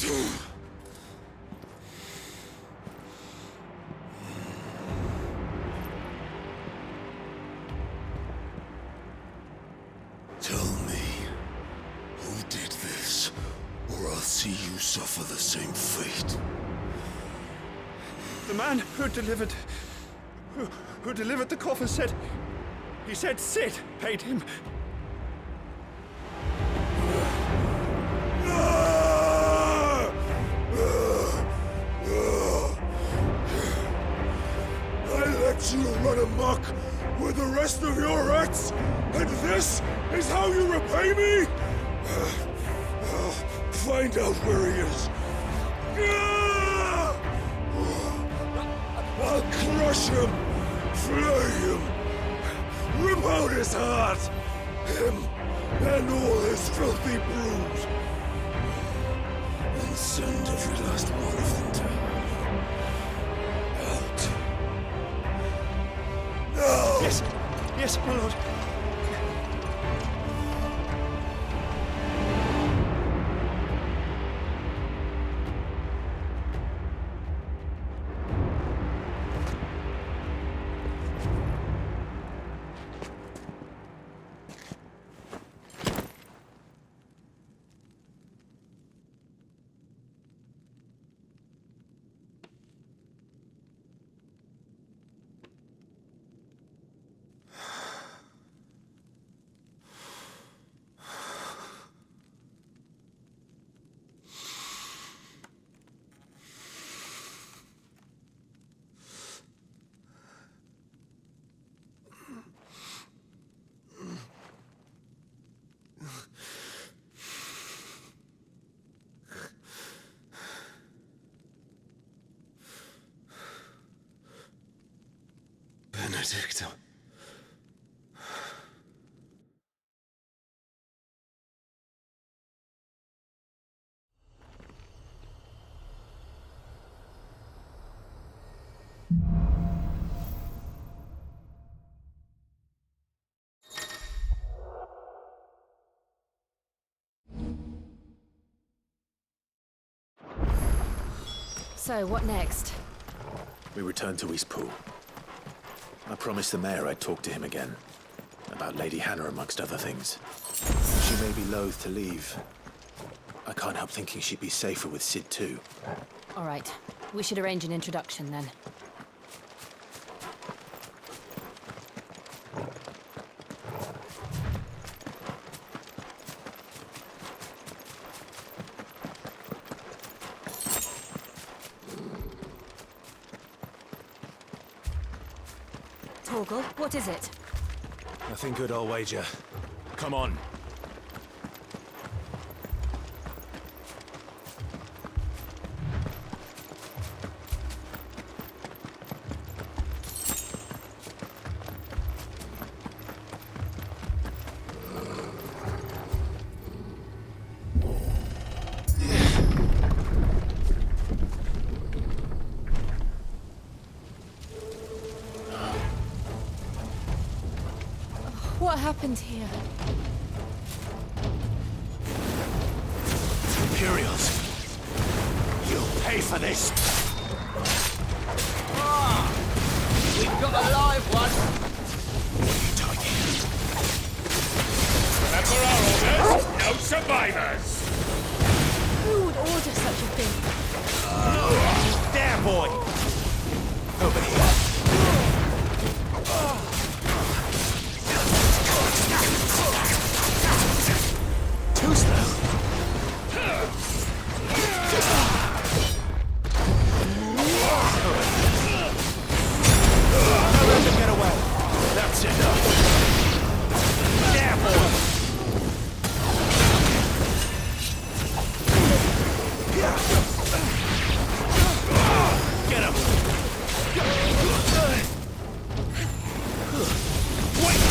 Tell me, who did this, or I'll see you suffer the same fate. The man who delivered the coffin said... He said Sid paid him. I let you run amok with the rest of your rats, and this is how you repay me? Find out where he is. I'll crush him, flay him, rip out his heart, him and all his filthy brood, and send every last one of them to hell. Out. Now! Yes, my lord. Benedicta. So, what next? We return to Eastpool. I promised the mayor I'd talk to him again. About Lady Hannah, amongst other things. She may be loath to leave. I can't help thinking she'd be safer with Sid too. All right. We should arrange an introduction then. Torgal, what is it? Nothing good, I'll wager. Come on. What happened here? Imperials! You'll pay for this! We've got a live one! What are you doing here? Remember our orders? No survivors! Who would order such a thing? There, boy! Over here. Too slow. Don't let them get away. That's enough. There, boy! Get him! Wait!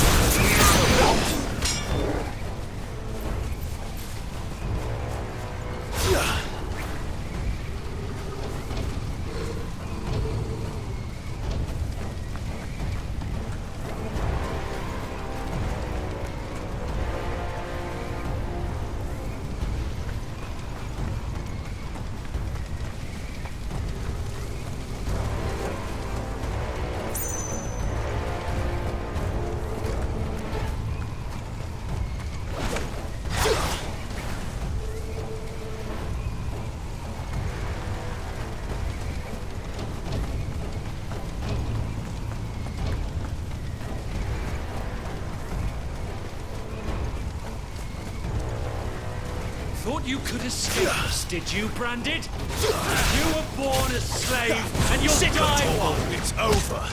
thought you could escape us, did you, Branded? You were born a slave, and you'll die one. It's over.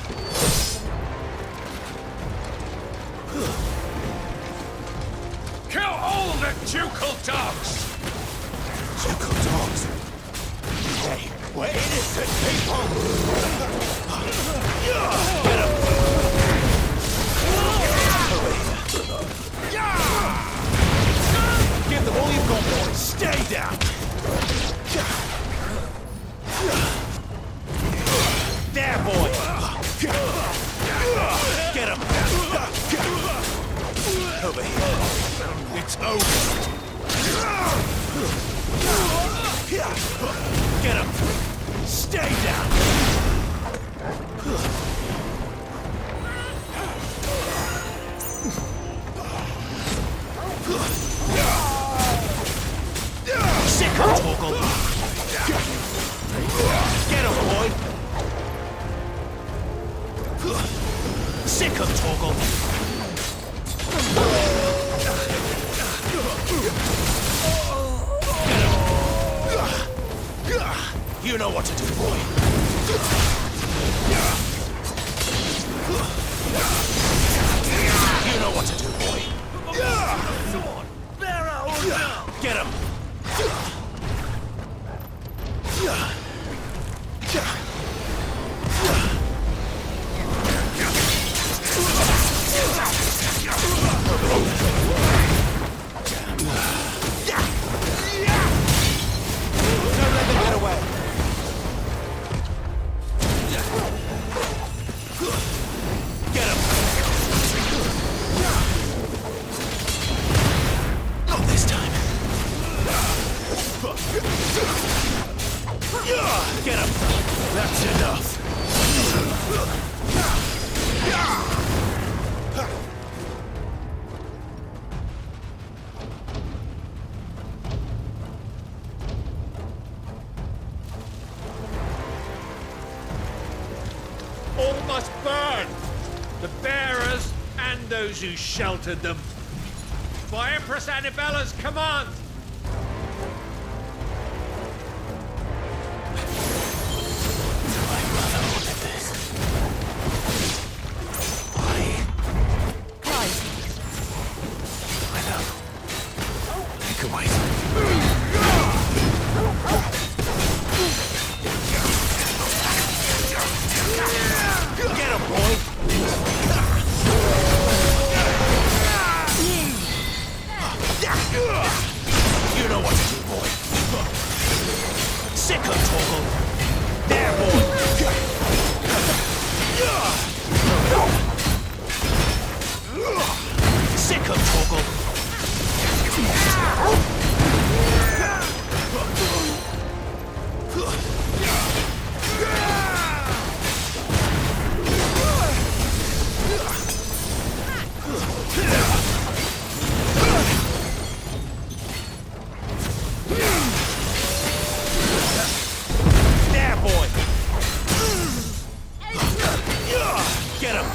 Kill all the ducal dogs! Ducal dogs. Hey, we're innocent people. Get him. Give them all you've got, boys. Stay down. There, boy. Get him. Over here. It's over. Get him. Stay down. Sick of Torgal. Get him, boy. Sick of Torgal. You know what to do, boy. You know what to do, boy. Sword! Bear out now! Get him. Don't let them get away. Get him. Not this time. Get him. That's enough. All must burn! The bearers and those who sheltered them. By Empress Annabella's command! My mother ordered this. Clive, I know. I can wait. Get him, boy! You know what to do, boy. Sick of Torgal. There, boy! Sick of Torgal. There, boy! Get him!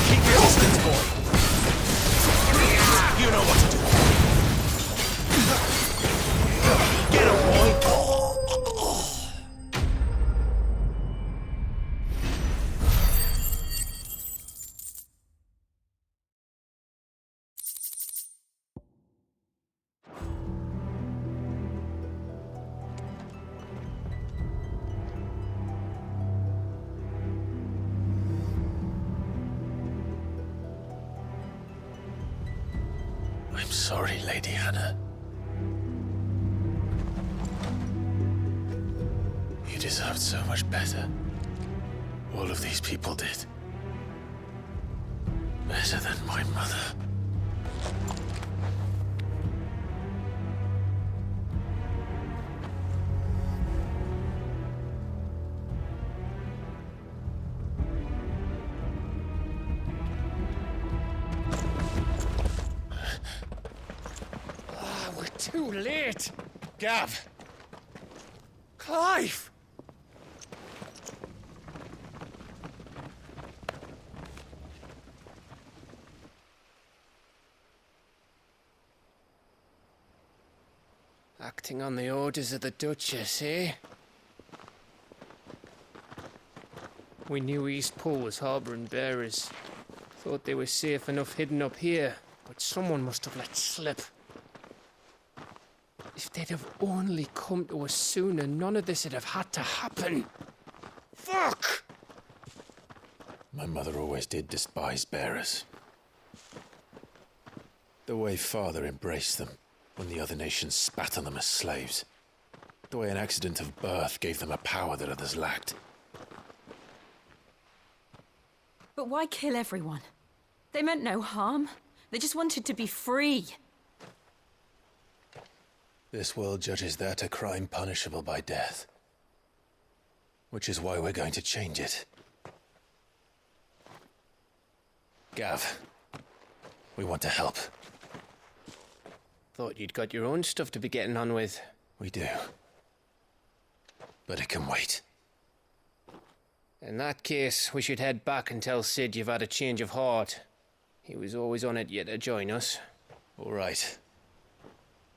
Keep your distance, boy! You know what to do. Get him, boy! I'm sorry, Lady Hannah. You deserved so much better. All of these people did. Better than my mother. We're too late! Gav! Clive! Acting on the orders of the Duchess, eh? We knew East Pool was harbouring bearers. Thought they were safe enough hidden up here, but someone must have let slip. If they'd have only come to us sooner, none of this would have had to happen. Fuck! My mother always did despise bearers. The way Father embraced them when the other nations spat on them as slaves. The way an accident of birth gave them a power that others lacked. But why kill everyone? They meant no harm. They just wanted to be free. This world judges that a crime punishable by death. Which is why we're going to change it. Gav, we want to help. Thought you'd got your own stuff to be getting on with. We do. But it can wait. In that case, we should head back and tell Sid you've had a change of heart. He was always on it yet to join us. All right.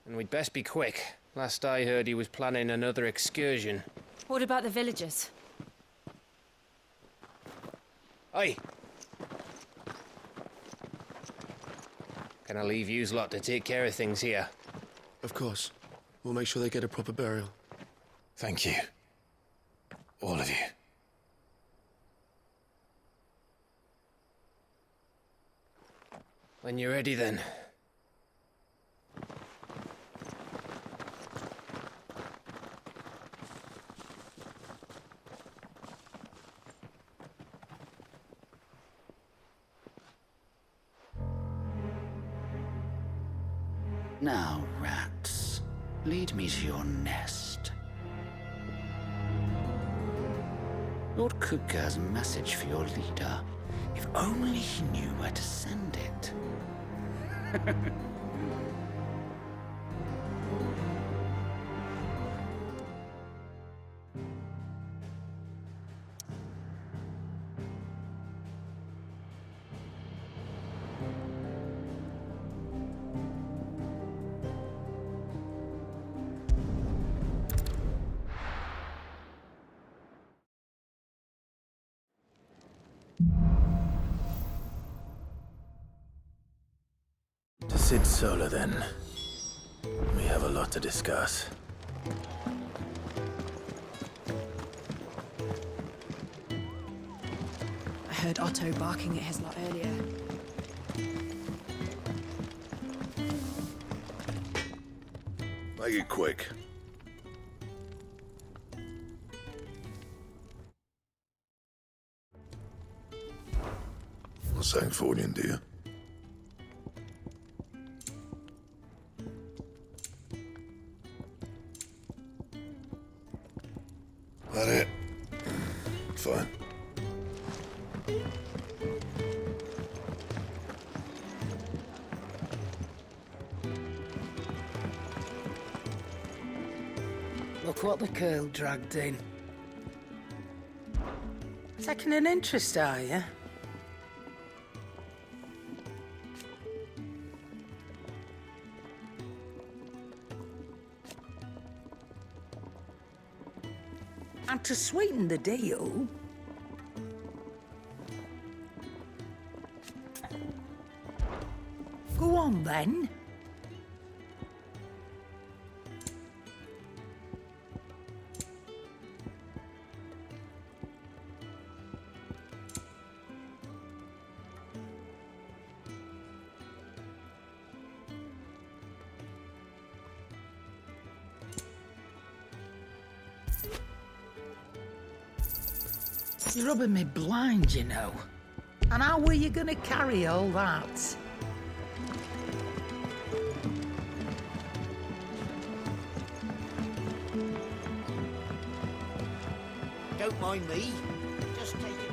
And we'd best be quick. Last I heard, he was planning another excursion. What about the villagers? Aye. Can I leave yous lot to take care of things here? Of course. We'll make sure they get a proper burial. Thank you. All of you. When you're ready, then. Now, rats, lead me to your nest. Lord Kupka has a message for your leader. If only he knew where to send it. To Sid Solar, then. We have a lot to discuss. I heard Otto barking at his lot earlier. Make it quick. What's that for you, dear? That it? Fine. Look what the girl dragged in. Taking an interest, are you? And to sweeten the deal, go on then. You're rubbing me blind, you know. And how were you gonna carry all that? Don't mind me. Just take it.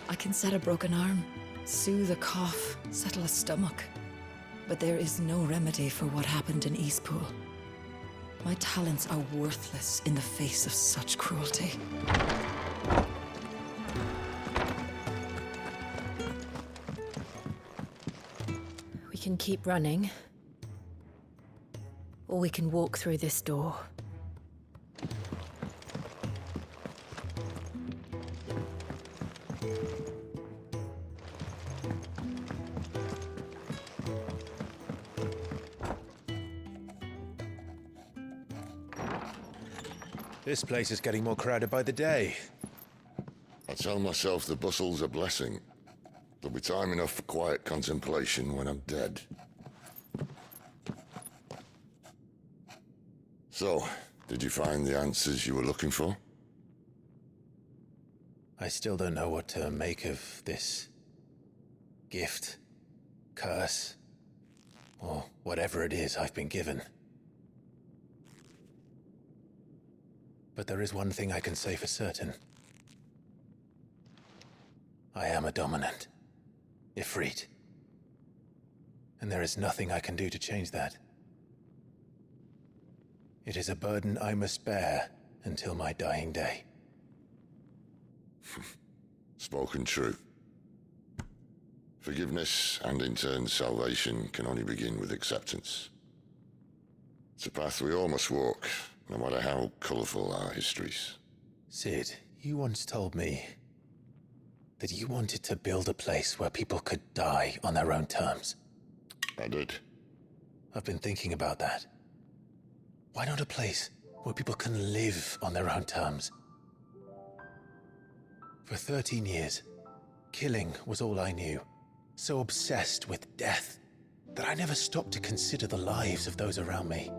I can set a broken arm, soothe a cough, settle a stomach. But there is no remedy for what happened in Eastpool. My talents are worthless in the face of such cruelty. can keep running, or we can walk through this door. This place is getting more crowded by the day. I tell myself the bustle's a blessing. There'll be time enough for quiet contemplation when I'm dead. So, did you find the answers you were looking for? I still don't know what to make of this gift, curse, or whatever it is I've been given. But there is one thing I can say for certain. I am a dominant, Ifrit. And there is nothing I can do to change that. It is a burden I must bear until my dying day. Spoken true. Forgiveness and in turn salvation can only begin with acceptance. It's a path we all must walk, no matter how colourful our histories. Sid, you once told me that you wanted to build a place where people could die on their own terms. I did. I've been thinking about that. Why not a place where people can live on their own terms? For 13 years, killing was all I knew. So obsessed with death that I never stopped to consider the lives of those around me.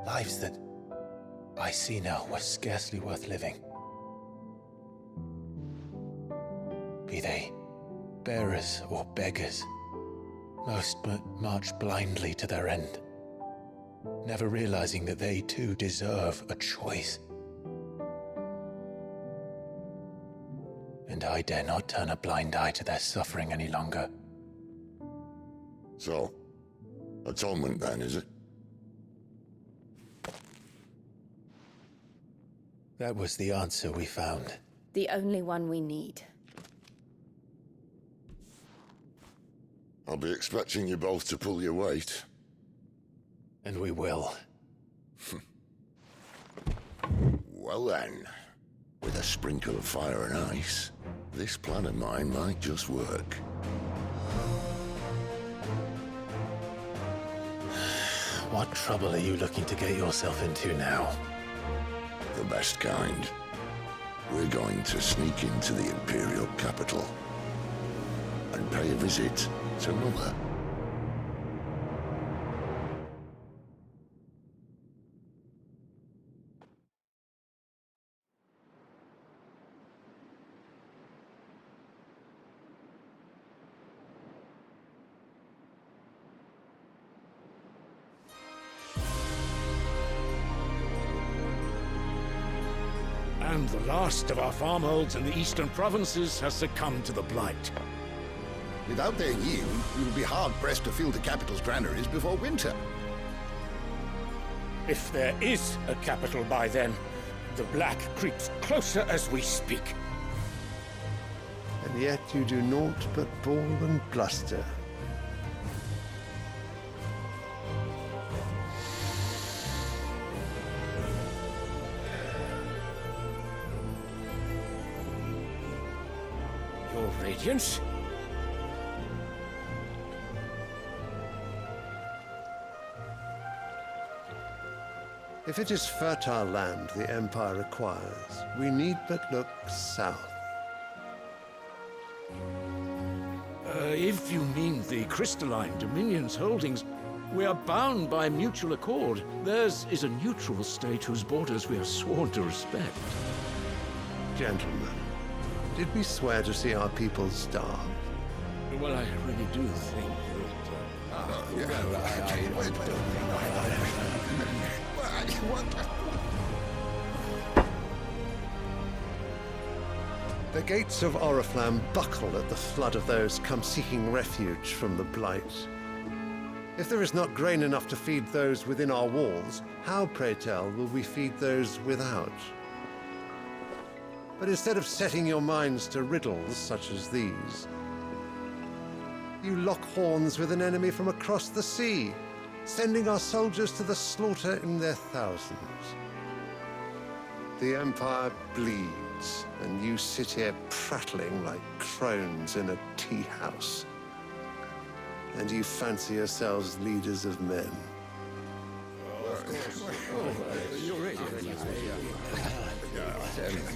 Lives that I see now were scarcely worth living. Be they bearers or beggars, most march blindly to their end, never realizing that they too deserve a choice. And I dare not turn a blind eye to their suffering any longer. So, atonement then, is it? That was the answer we found. The only one we need. I'll be expecting you both to pull your weight. And we will. Well then, with a sprinkle of fire and ice, this plan of mine might just work. What trouble are you looking to get yourself into now? The best kind. We're going to sneak into the Imperial capital and pay a visit to Mother. And the last of our farmholds in the eastern provinces has succumbed to the blight. Without their yield, we will be hard-pressed to fill the capital's granaries before winter. If there is a capital by then, the black creeps closer as we speak. And yet you do naught but bawl and bluster. Your Radiance? If it is fertile land the Empire requires, we need but look south. If you mean the crystalline Dominion's holdings, we are bound by mutual accord. Theirs is a neutral state whose borders we are sworn to respect. Gentlemen, did we swear to see our people starve? Well, I really do think The gates of Oriflamme buckle at the flood of those come seeking refuge from the blight. If there is not grain enough to feed those within our walls, how, pray tell, will we feed those without? But instead of setting your minds to riddles such as these, You lock horns with an enemy from across the sea, sending our soldiers to the slaughter in their thousands. The Empire bleeds, and you sit here prattling like crones in a tea house. And you fancy yourselves leaders of men.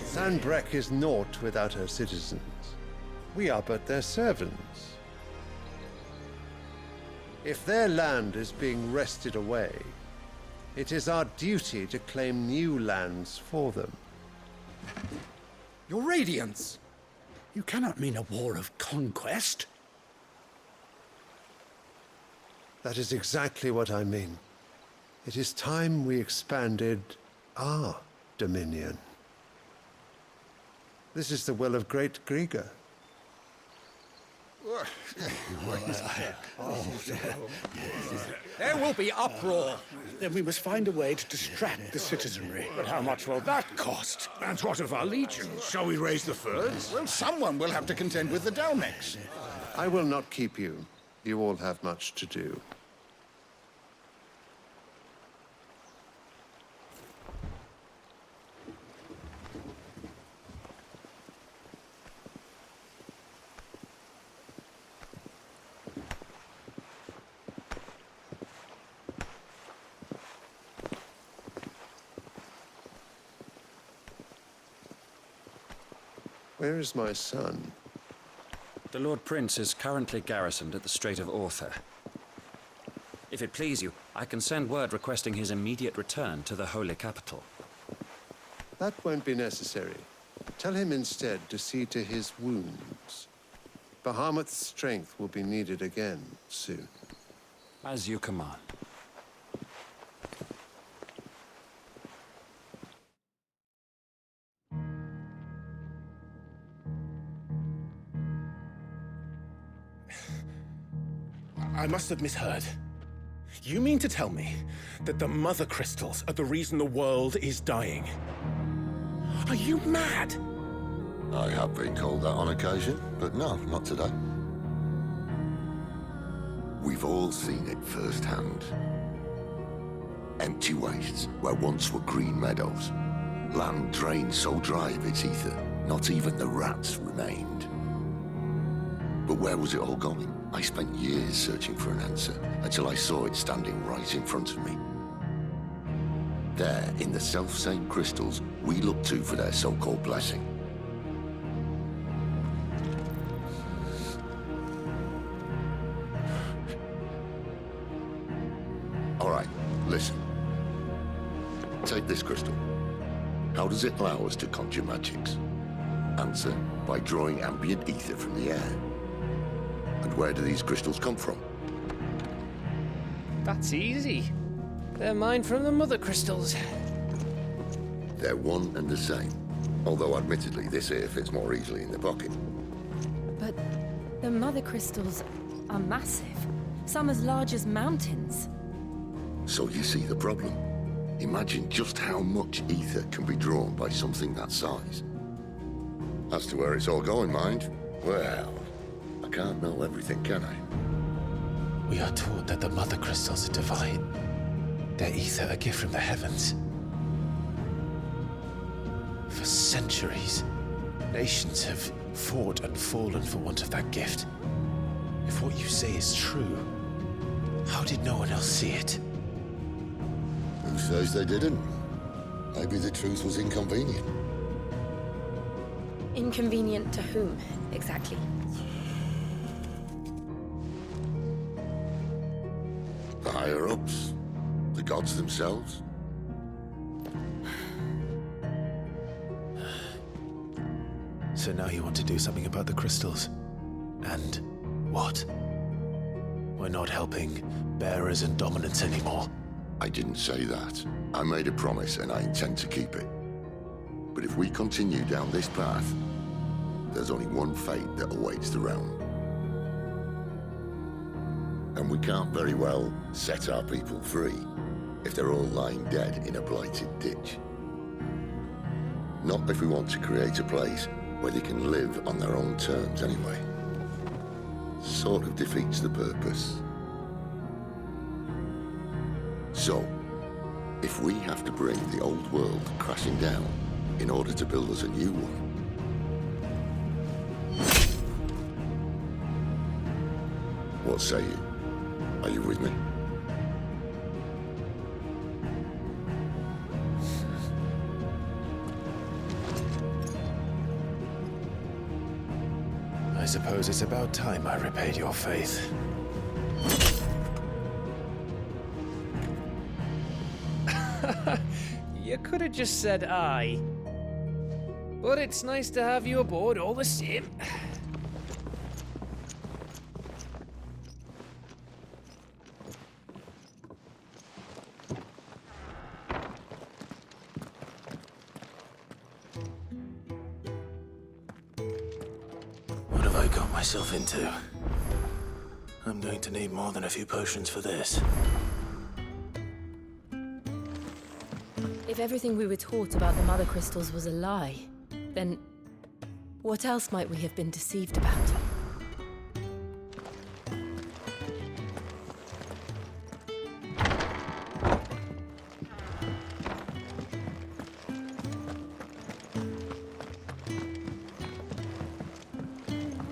Sanbreque is naught without her citizens. We are but their servants. If their land is being wrested away, it is our duty to claim new lands for them. Your Radiance! You cannot mean a war of conquest. That is exactly what I mean. It is time we expanded our dominion. This is the will of great Grieger. There will be uproar. Then we must find a way to distract the citizenry. But how much will that cost? And what of our legions? Shall we raise the furs? Well, someone will have to contend with the Dalnex. I will not keep you. You all have much to do. Where is my son? The Lord Prince is currently garrisoned at the Strait of Arthur. If it please you, I can send word requesting his immediate return to the Holy Capital. That won't be necessary. Tell him instead to see to his wounds. Bahamut's strength will be needed again soon. As you command. I must have misheard. You mean to tell me that the Mother Crystals are the reason the world is dying? Are you mad? I have been called that on occasion, but no, not today. We've all seen it firsthand. Empty wastes where once were green meadows. Land drained so dry of its ether, not even the rats remained. But where was it all going? I spent years searching for an answer, until I saw it standing right in front of me. There, in the self-same crystals we look to for their so-called blessing. All right, listen. Take this crystal. How does it allow us to conjure magics? Answer, by drawing ambient ether from the air. And where do these crystals come from? That's easy. They're mine from the Mother Crystals. They're one and the same. Although admittedly, this here fits more easily in the pocket. But the Mother Crystals are massive. Some as large as mountains. So you see the problem. Imagine just how much ether can be drawn by something that size. As to where it's all going, mind, well, I can't know everything, can I? We are taught that the Mother Crystals are divine. Their ether a gift from the heavens. For centuries, nations have fought and fallen for want of that gift. If what you say is true, how did no one else see it? Who says they didn't? Maybe the truth was inconvenient. Inconvenient to whom, exactly? The higher-ups? The gods themselves? So now you want to do something about the crystals? And what? We're not helping bearers and dominants anymore. I didn't say that. I made a promise and I intend to keep it. But if we continue down this path, there's only one fate that awaits the realm. And we can't very well set our people free if they're all lying dead in a blighted ditch. Not if we want to create a place where they can live on their own terms anyway. sort of defeats the purpose. So, if we have to bring the old world crashing down in order to build us a new one, what say you? Are you with me? I suppose it's about time I repaid your faith. You could have just said aye. But it's nice to have you aboard all the same. What have I got myself into? I'm going to need more than a few potions for this. If everything we were taught about the Mother Crystals was a lie, then what else might we have been deceived about?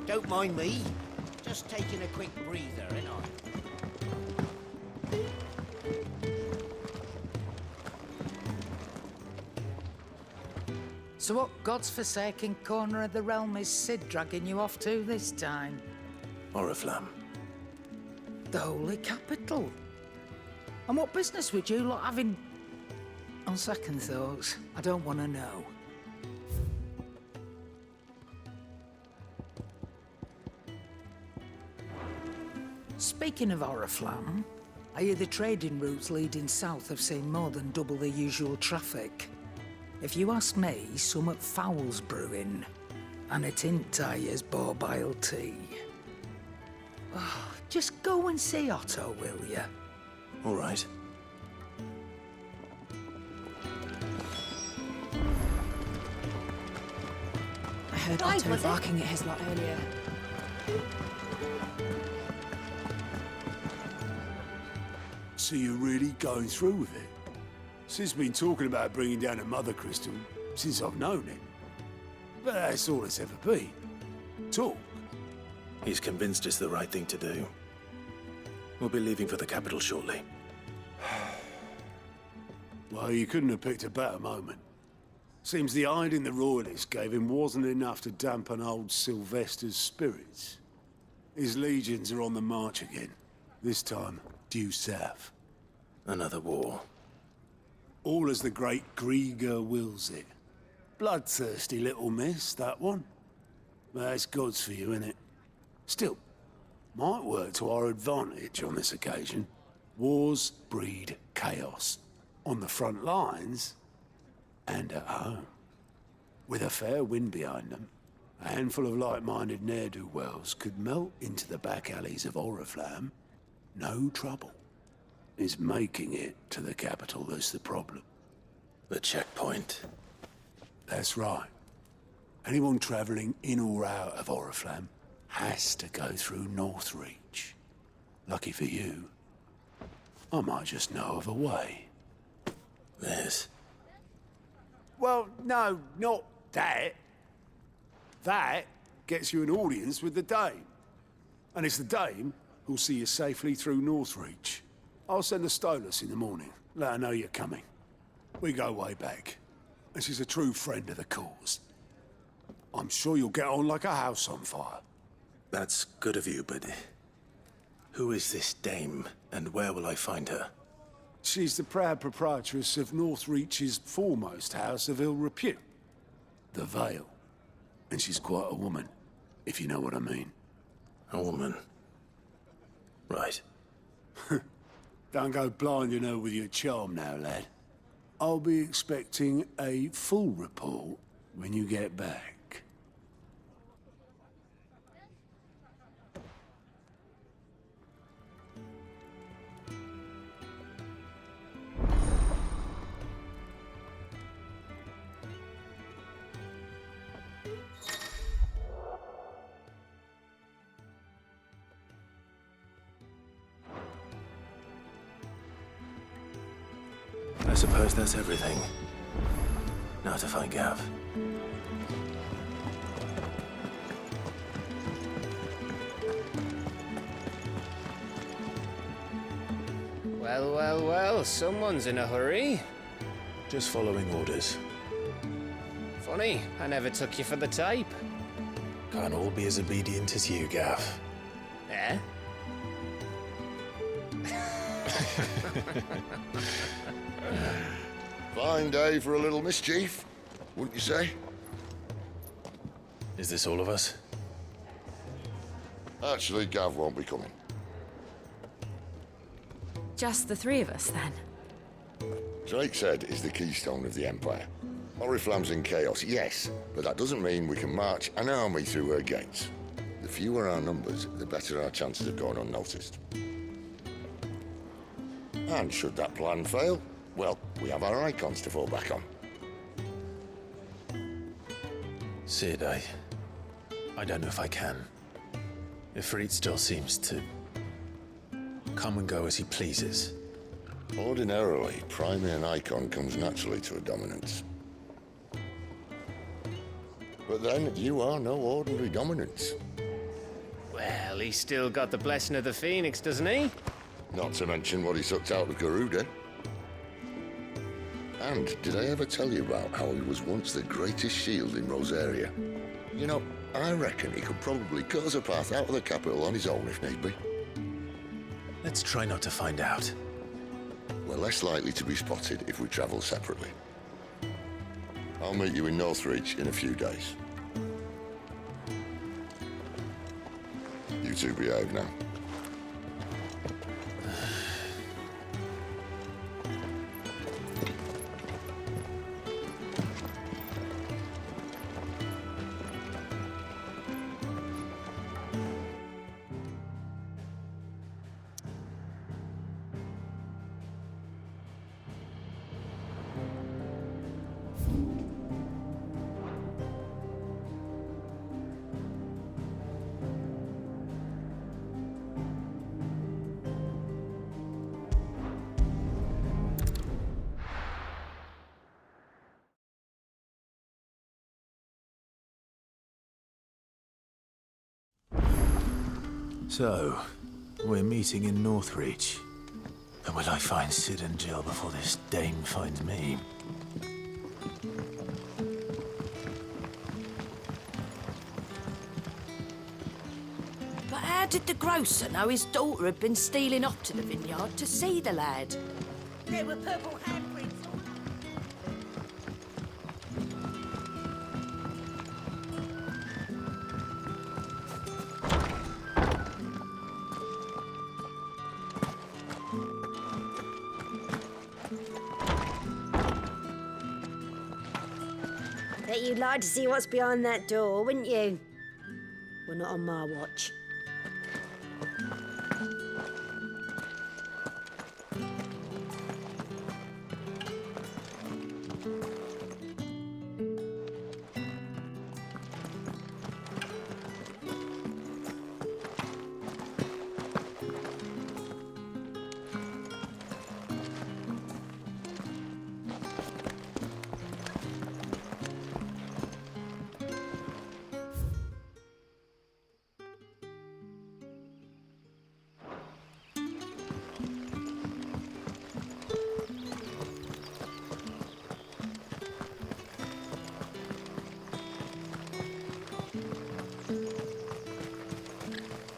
Don't mind me. Just taking a quick breather, ain't I? So what god's-forsaken corner of the realm is Sid dragging you off to this time? Oriflamme. The Holy Capital. And what business would you lot have in... On second thoughts, I don't want to know. Speaking of Oriflamme, I hear the trading routes leading south have seen more than double the usual traffic. If you ask me, summat foul's brewing, and it ain't Tyre's borbile tea. Oh, just go and see Otto, will you? All right. I heard Otto barking at his lot earlier. So you're really going through with it? Sid's been talking about bringing down a Mother Crystal since I've known him. But that's all it's ever been. Talk. He's convinced it's the right thing to do. We'll be leaving for the capital shortly. Well, you couldn't have picked a better moment. Seems the hiding the royalists gave him wasn't enough to dampen old Sylvester's spirits. His legions are on the march again. This time, due south. Another war. All as the great Grieger wills it. Bloodthirsty little miss, that one. That's God's for you, innit? Still, might work to our advantage on this occasion. Wars breed chaos. On the front lines, and at home. With a fair wind behind them, a handful of like-minded ne'er-do-wells could melt into the back alleys of Oriflamme. No trouble. It's making it to the capital that's the problem. The checkpoint. That's right. Anyone travelling in or out of Oriflamme has to go through Northreach. Lucky for you, I might just know of a way. This? Well, no, not that. That gets you an audience with the Dame. And it's the Dame who'll see you safely through Northreach. I'll send the Stolas in the morning. Let her know you're coming. We go way back. And she's a true friend of the cause. I'm sure you'll get on like a house on fire. That's good of you, but... who is this Dame, and where will I find her? She's the proud proprietress of Northreach's foremost house of ill repute. The Vale. And she's quite a woman, if you know what I mean. A woman? Right. Don't go blinding her with your charm now, lad. I'll be expecting a full report when you get back. suppose that's everything. Now to find Gav. Well, well, well, someone's in a hurry. Just following orders. Funny, I never took you for the type. Can't all be as obedient as you, Gav. Eh? Fine day for a little mischief, wouldn't you say? Is this all of us? Actually, Gav won't be coming. Just the three of us, then? Drake's Head is the keystone of the Empire. Oriflamme's in chaos, yes, but that doesn't mean we can march an army through her gates. The fewer our numbers, the better our chances of going unnoticed. And should that plan fail, well, we have our icons to fall back on. Sid, I don't know if I can. Ifrit still seems to come and go as he pleases. Ordinarily, priming an icon comes naturally to a dominance. But then, you are no ordinary dominance. Well, he's still got the blessing of the Phoenix, doesn't he? Not to mention what he sucked out of Garuda. And did I ever tell you about how he was once the greatest shield in Rosaria? You know, I reckon he could probably cut us a path out of the capital on his own if need be. Let's try not to find out. We're less likely to be spotted if we travel separately. I'll meet you in Northreach in a few days. You two behave now. So, we're meeting in Northreach. And will I find Sid and Jill before this dame finds me? But how did the grocer know his daughter had been stealing off to the vineyard to see the lad? There were purple handprints. Bet you'd like to see what's behind that door, wouldn't you? Well, not on my watch.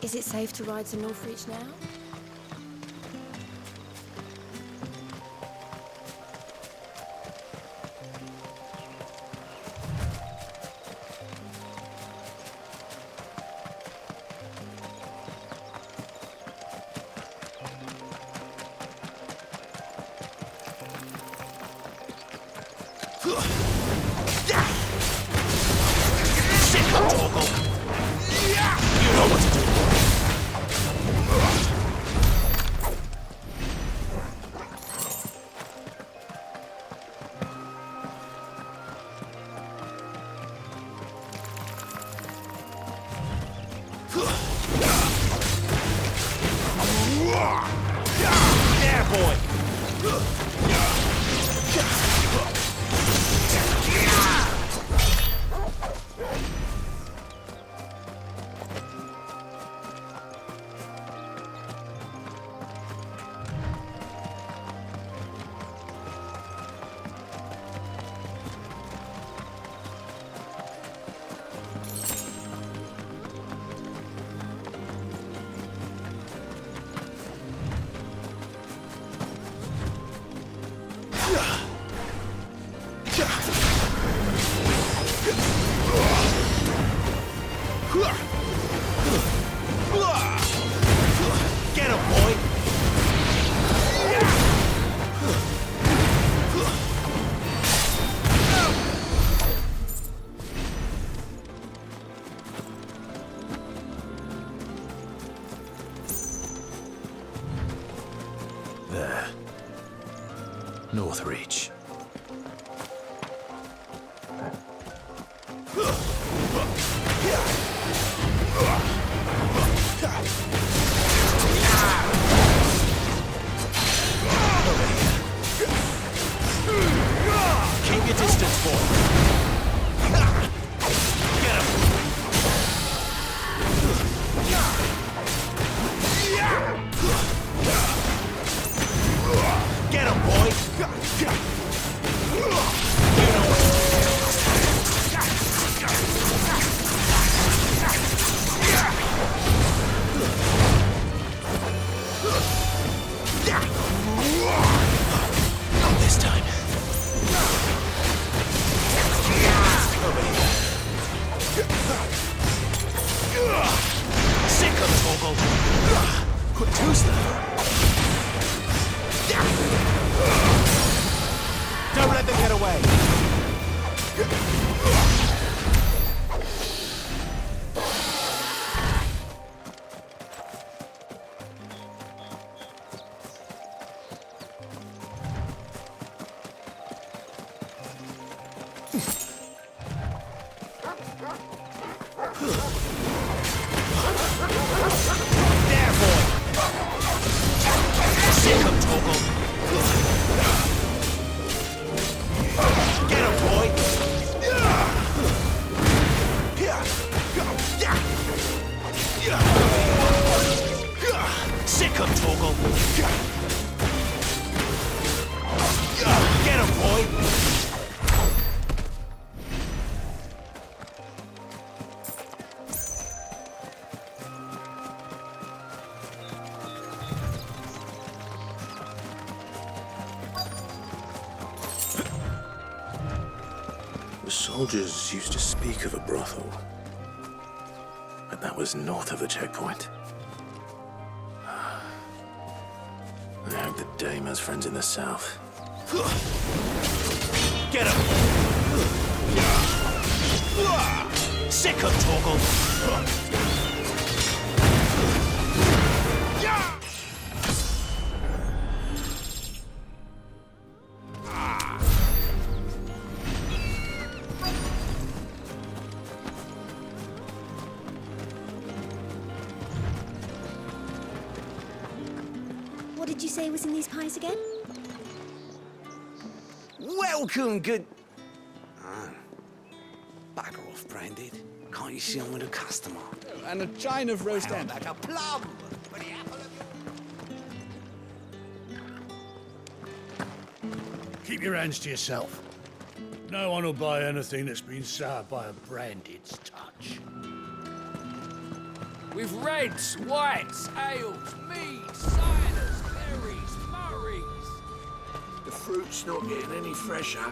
Is it safe to ride to Northreach now? There, boy! Get him, boy! There. North Reach. Keep your distance, boy. Get him. Get him, boy. Not this time. Sick of Torgal. Quit too slow. Don't let them get away. There, boy. Sick of Torgal. Get him, boy! Sick of Torgal! Get him, boy! The soldiers used to speak of a brothel, but that was north of the checkpoint. I hope the dame has friends in the south. Get him! Sick of Torgal! What did you say was in these pies again? Welcome, good... Bugger off, Branded. Can't you see I'm with a customer? And a chine of roast end. Like a plum! Keep your hands to yourself. No one will buy anything that's been soured by a Branded's touch. With reds, whites, ales, meads, ciders, berries, murrays. The fruit's not getting any fresher.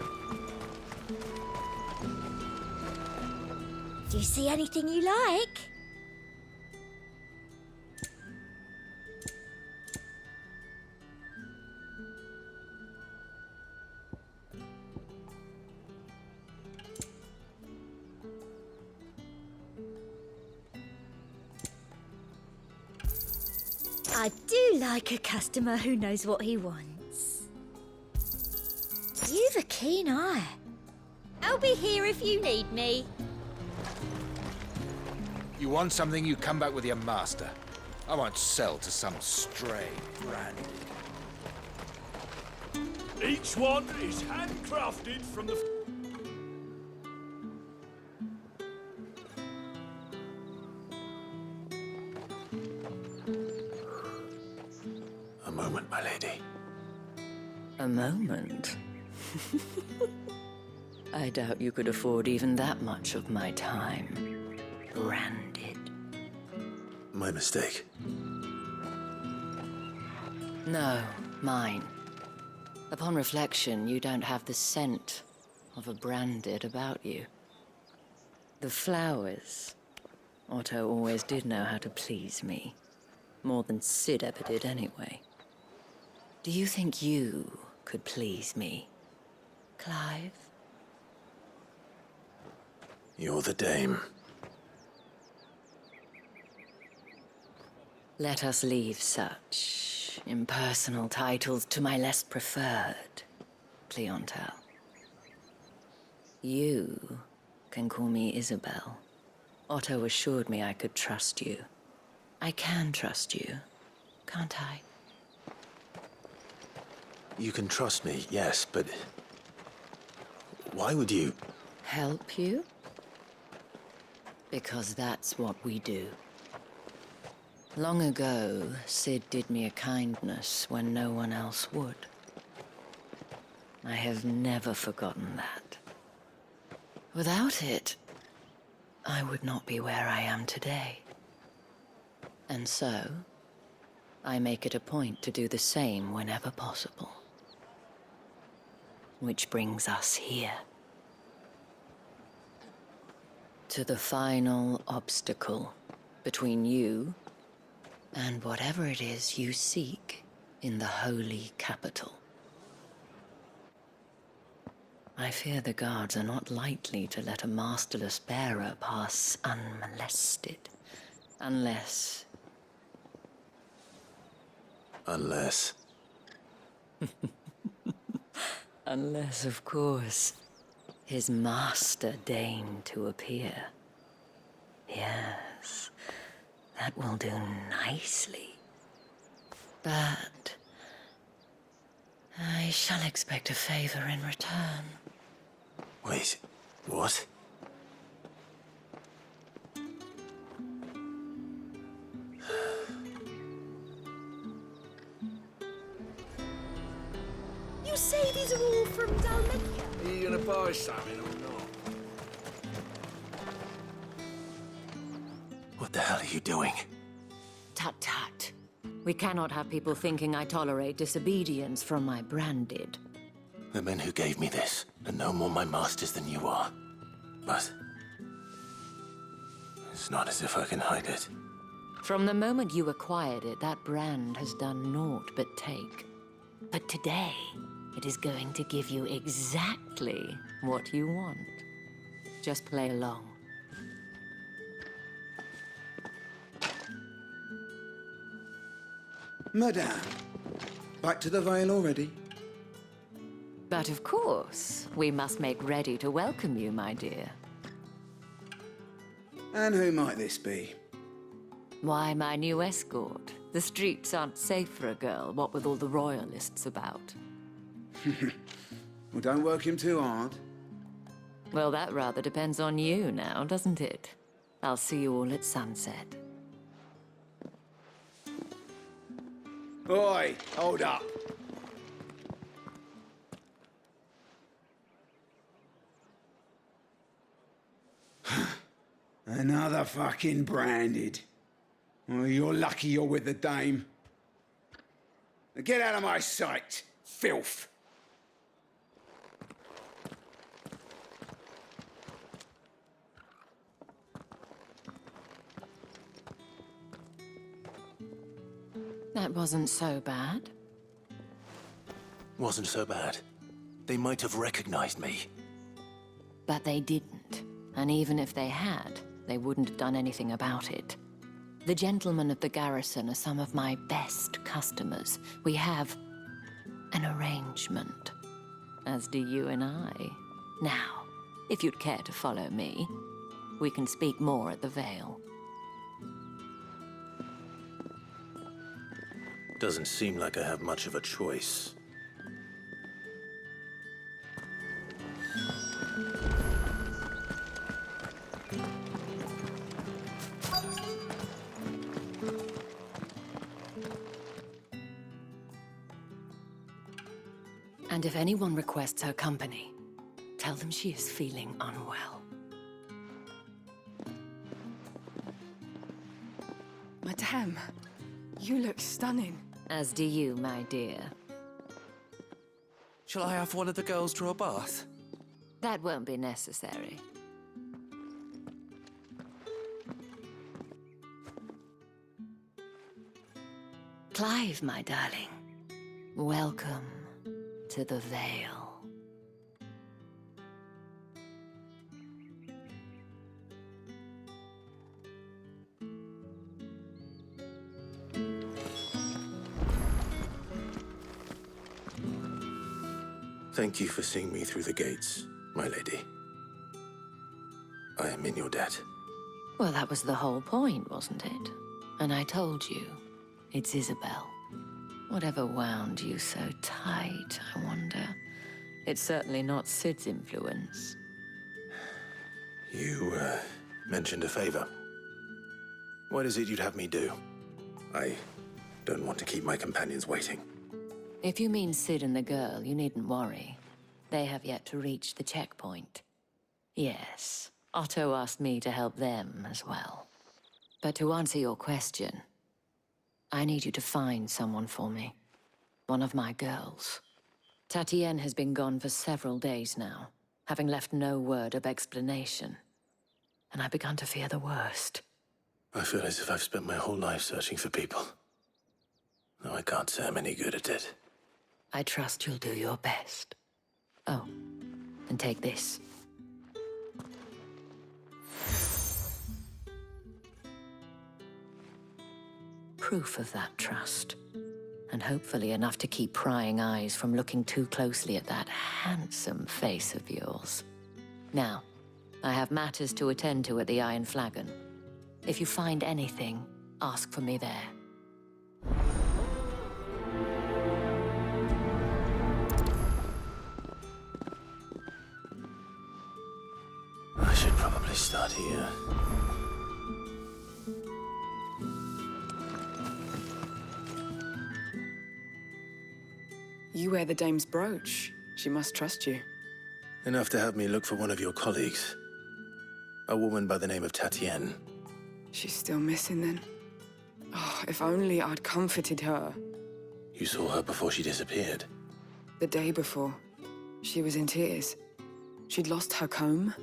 Do you see anything you like? I do like a customer who knows what he wants. You've a keen eye. I'll be here if you need me. You want something, you come back with your master. I won't sell to some stray Branded. Each one is handcrafted from the... A moment, my lady. A moment? I doubt you could afford even that much of my time. Branded. My mistake. No, mine. Upon reflection, you don't have the scent of a branded about you. The flowers. Otto always did know how to please me. More than Sid ever did anyway. Do you think you could please me, Clive? You're the dame. Let us leave such impersonal titles to my less preferred clientele. You can call me Isabel. Otto assured me I could trust you. I can trust you, can't I? You can trust me, yes, but... why would you? Help you? Because that's what we do. Long ago, Sid did me a kindness when no one else would. I have never forgotten that. Without it, I would not be where I am today. And so, I make it a point to do the same whenever possible. Which brings us here. To the final obstacle between you and whatever it is you seek in the holy capital. I fear the guards are not likely to let a masterless bearer pass unmolested. Unless... Unless... Unless, of course, his master deigned to appear. Yes, that will do nicely. But I shall expect a favor in return. Wait, what? You say these are all from Dalmenia? Are you gonna buy something or not? What the hell are you doing? Tut-tut. We cannot have people thinking I tolerate disobedience from my branded. The men who gave me this are no more my masters than you are. But... it's not as if I can hide it. From the moment you acquired it, that brand has done naught but take. But today, it is going to give you exactly what you want. Just play along. Madame, back to the Vale already? But of course, we must make ready to welcome you, my dear. And who might this be? Why, my new escort. The streets aren't safe for a girl, what with all the royalists about. Well, don't work him too hard. Well, that rather depends on you now, doesn't it? I'll see you all at sunset. Oi, hold up. Another fucking branded. Well, you're lucky you're with the dame. Now get out of my sight, filth. That wasn't so bad. Wasn't so bad. They might have recognized me. But they didn't. And even if they had, they wouldn't have done anything about it. The gentlemen of the garrison are some of my best customers. We have an arrangement, as do you and I. Now, if you'd care to follow me, we can speak more at the Vale. Doesn't seem like I have much of a choice. And if anyone requests her company, tell them she is feeling unwell. Madame, you look stunning. As do you, my dear. Shall I have one of the girls draw a bath? That won't be necessary. Clive, my darling. Welcome to the Vale. Thank you for seeing me through the gates, my lady. I am in your debt. Well, that was the whole point, wasn't it? And I told you, it's Isabel. Whatever wound you so tight, I wonder. It's certainly not Sid's influence. You, mentioned a favor. What is it you'd have me do? I don't want to keep my companions waiting. If you mean Sid and the girl, you needn't worry. They have yet to reach the checkpoint. Yes, Otto asked me to help them as well. But to answer your question, I need you to find someone for me. One of my girls. Tatienne has been gone for several days now, having left no word of explanation. And I've begun to fear the worst. I feel as if I've spent my whole life searching for people. Though I can't say I'm any good at it. I trust you'll do your best. Oh, and take this. Proof of that trust. And hopefully enough to keep prying eyes from looking too closely at that handsome face of yours. Now, I have matters to attend to at the Iron Flagon. If you find anything, ask for me there. I should probably start here. You wear the dame's brooch. She must trust you. Enough to have me look for one of your colleagues. A woman by the name of Tatienne. She's still missing then. Oh, if only I'd comforted her. You saw her before she disappeared. The day before, she was in tears. She'd lost her comb,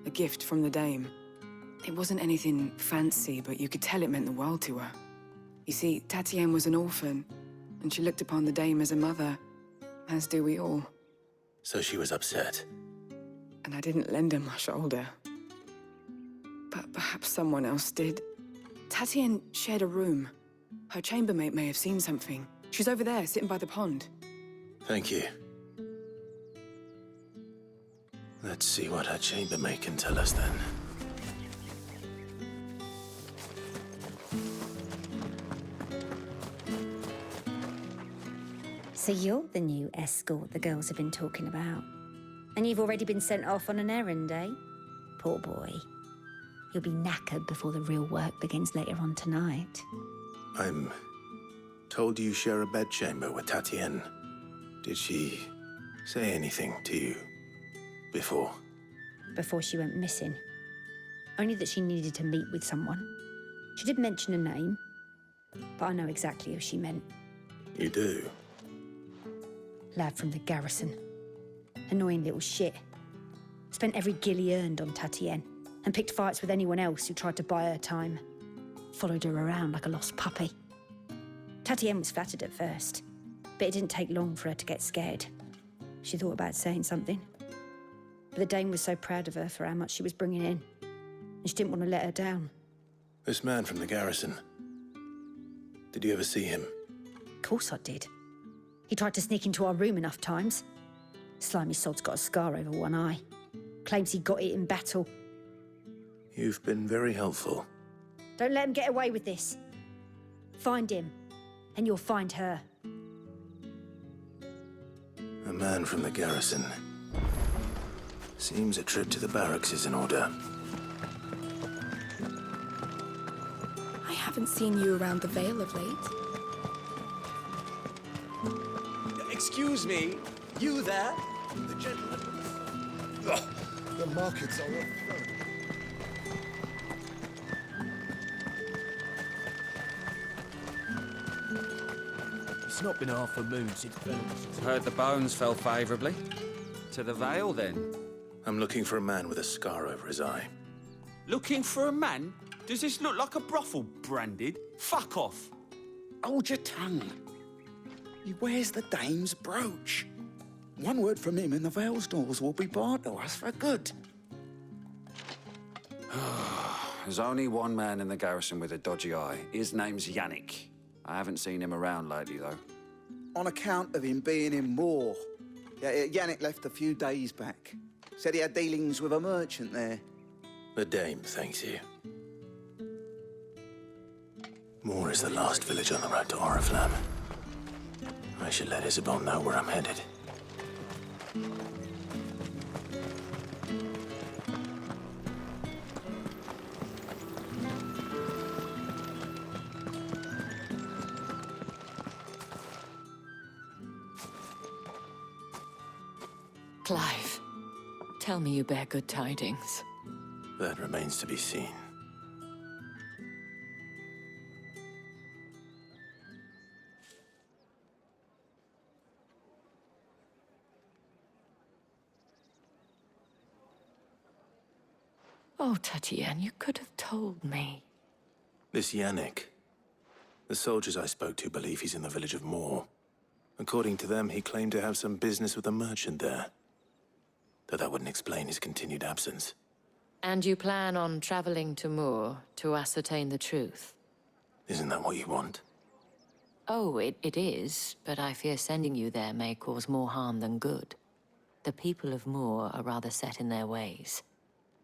a gift from the dame. It wasn't anything fancy, but you could tell it meant the world to her. You see, Tatienne was an orphan, and she looked upon the dame as a mother, as do we all. So she was upset. And I didn't lend her my shoulder. But perhaps someone else did. Tatienne shared a room. Her chambermaid may have seen something. She's over there, sitting by the pond. Thank you. Let's see what her chambermaid can tell us then. So you're the new escort the girls have been talking about. And you've already been sent off on an errand, eh? Poor boy. You'll be knackered before the real work begins later on tonight. I'm told you share a bedchamber with Tatienne. Did she say anything to you before? Before she went missing. Only that she needed to meet with someone. She did mention a name, but I know exactly who she meant. You do? Lad from the garrison. Annoying little shit. Spent every guil he earned on Tatienne, and picked fights with anyone else who tried to buy her time. Followed her around like a lost puppy. Tatienne was flattered at first, but it didn't take long for her to get scared. She thought about saying something. But the dame was so proud of her for how much she was bringing in, and she didn't want to let her down. This man from the garrison. Did you ever see him? Of course I did. He tried to sneak into our room enough times. Slimy sod's got a scar over one eye. Claims he got it in battle. You've been very helpful. Don't let him get away with this. Find him, and you'll find her. A man from the garrison. Seems a trip to the barracks is in order. I haven't seen you around the Vale of late. Excuse me, you there? The gentleman. The markets are overflowing. It's not been half a moon since Venomous. Heard the bones fell favourably. To the Vale, then? I'm looking for a man with a scar over his eye. Looking for a man? Does this look like a brothel, Branded? Fuck off. Hold your tongue. He wears the dame's brooch. One word from him and the Vale's doors will be barred to us for good. There's only one man in the garrison with a dodgy eye. His name's Yannick. I haven't seen him around lately, though. On account of him being in war. Yeah, Yannick left a few days back. Said he had dealings with a merchant there. The dame thanks you. Moor is the last village on the road to Oriflamme. I should let Isabel know where I'm headed. Clive, tell me you bear good tidings. That remains to be seen. Oh, Tatienne, you could have told me. This Yannick. The soldiers I spoke to believe he's in the village of Moor. According to them, he claimed to have some business with a merchant there. Though that wouldn't explain his continued absence. And you plan on traveling to Moor to ascertain the truth? Isn't that what you want? Oh, it is, but I fear sending you there may cause more harm than good. The people of Moor are rather set in their ways.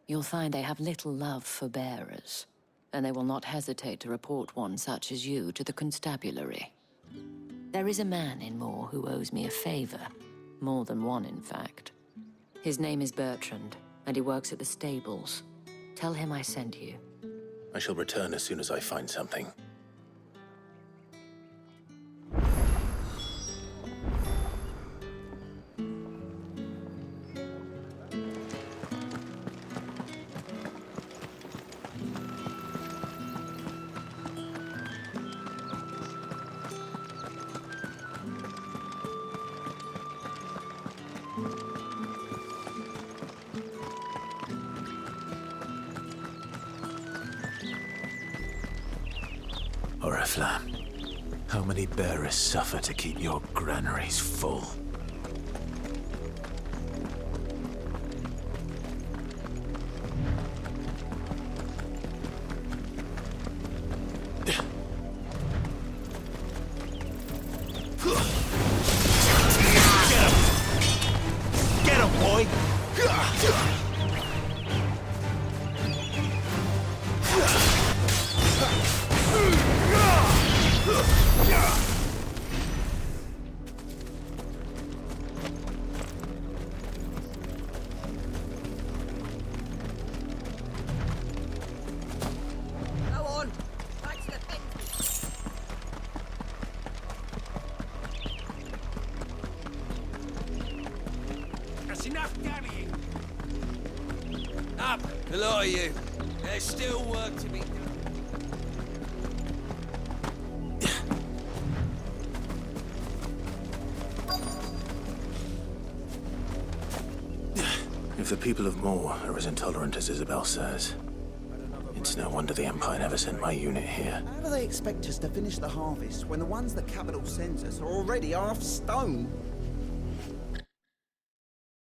You'll find they have little love for bearers, and they will not hesitate to report one such as you to the constabulary. There is a man in Moor who owes me a favor. More than one, in fact. His name is Bertrand, and he works at the stables. Tell him I sent you. I shall return as soon as I find something. Oriflamme, how many bearers suffer to keep your granaries full? Get him, boy! Go on! Back to the fence! That's enough damning! Up, the lot of you. There's still work to be done. If the people of Moor are as intolerant as Isabel says, it's no wonder the Empire never sent my unit here. How do they expect us to finish the harvest when the ones the capital sends us are already half stone?